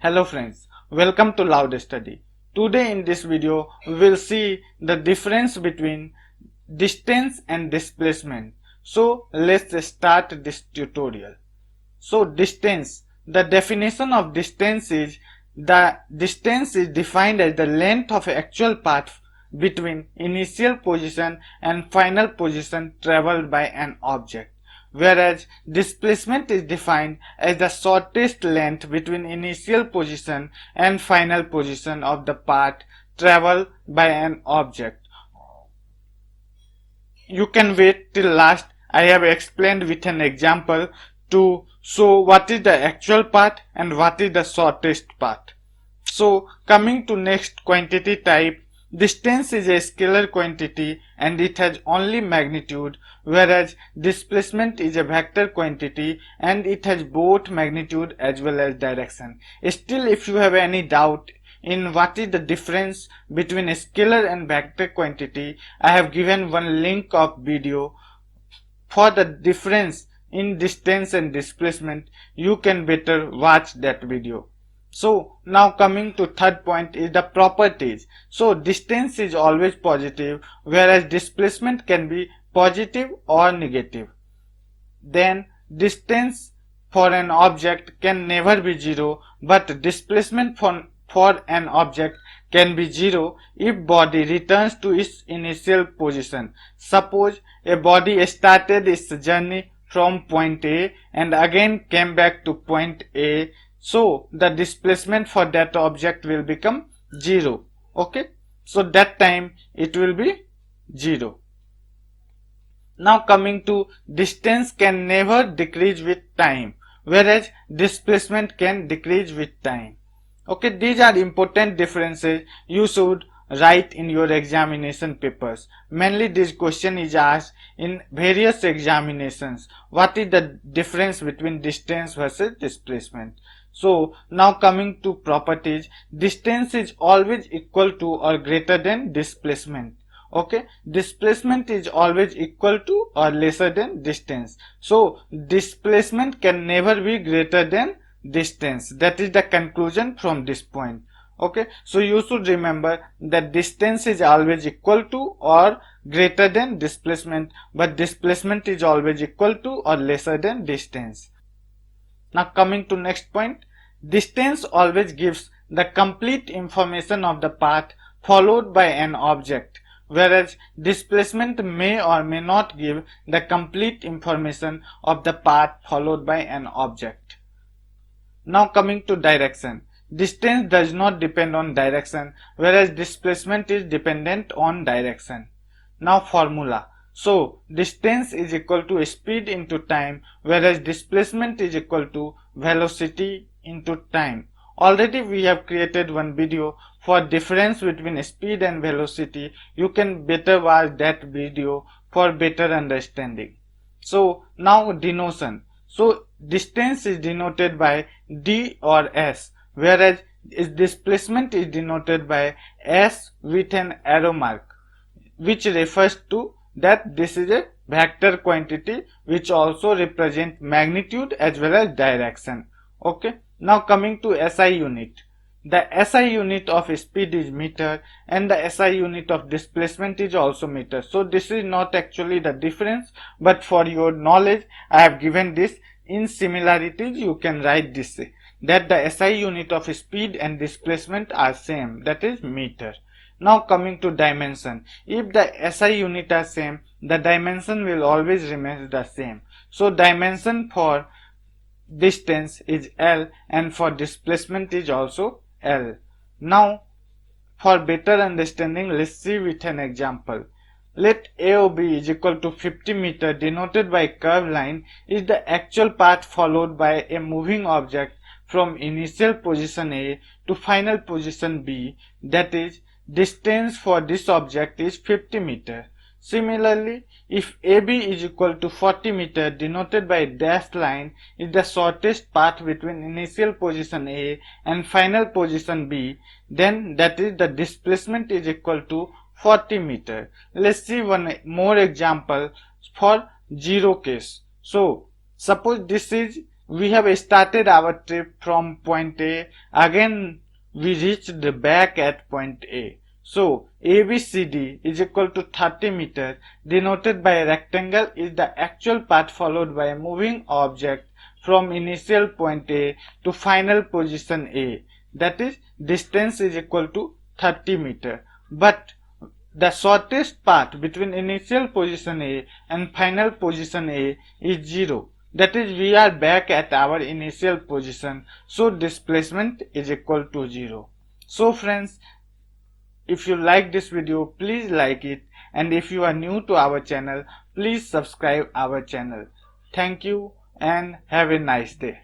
Hello friends, welcome to Loud Study. Today in this video, we will see the difference between distance and displacement. So let's start this tutorial. So distance, the definition of distance is the distance is defined as the length of actual path between initial position and final position traveled by an object, whereas displacement is defined as the shortest length between initial position and final position of the path traveled by an object. You can wait till last. I have explained with an example to show what is the actual path and what is the shortest path. So coming to next quantity type, distance is a scalar quantity and it has only magnitude, whereas displacement is a vector quantity and it has both magnitude as well as direction. Still, if you have any doubt in what is the difference between a scalar and vector quantity, I have given one link of video for the difference in distance and displacement. You can better watch that video. So now coming to third point is the properties. So distance is always positive, whereas displacement can be positive or negative. Then distance for an object can never be zero, but displacement for an object can be zero if body returns to its initial position. Suppose a body started its journey from point A and again came back to point A, so the displacement for that object will become 0. Okay, so that time it will be 0. Now coming to distance can never decrease with time, whereas displacement can decrease with time. Okay, these are important differences you should write in your examination papers. Mainly this question is asked in various examinations. What is the difference between distance versus displacement? So now coming to properties, distance is always equal to or greater than displacement. Okay, displacement is always equal to or lesser than distance. So displacement can never be greater than distance. That is the conclusion from this point. Okay, so you should remember that distance is always equal to or greater than displacement, but displacement is always equal to or lesser than distance. Now coming to next point, distance always gives the complete information of the path followed by an object, whereas displacement may or may not give the complete information of the path followed by an object. Now coming to direction, distance does not depend on direction, whereas displacement is dependent on direction. Now formula. So distance is equal to speed into time, whereas displacement is equal to velocity into time. Already we have created one video for difference between speed and velocity. You can better watch that video for better understanding. So now denotation. So distance is denoted by d or s, whereas displacement is denoted by s with an arrow mark, which refers to that this is a vector quantity which also represents magnitude as well as direction. Okay, now coming to SI unit. The SI unit of speed is meter and the SI unit of displacement is also meter. So this is not actually the difference, but for your knowledge I have given this. In similarities you can write this, that the SI unit of speed and displacement are same, that is meter. Now coming to dimension. If the SI unit are same, the dimension will always remain the same. So dimension for distance is L and for displacement is also L. Now for better understanding, let's see with an example. Let AOB is equal to 50 meter denoted by curved line is the actual path followed by a moving object from initial position A to final position B, that is distance for this object is 50 meter. Similarly, if AB is equal to 40 meter denoted by a dashed line is the shortest path between initial position A and final position B, then that is the displacement is equal to 40 meter. Let's see one more example for zero case. So suppose this is we have started our trip from point A. Again, we reached back at point A. So, ABCD is equal to 30 meters, denoted by a rectangle, is the actual path followed by a moving object from initial point A to final position A. That is, distance is equal to 30 meters. But the shortest path between initial position A and final position A is 0. That is, we are back at our initial position, so displacement is equal to 0. So friends, if you like this video, please like it, and if you are new to our channel, please subscribe our channel. Thank you and have a nice day.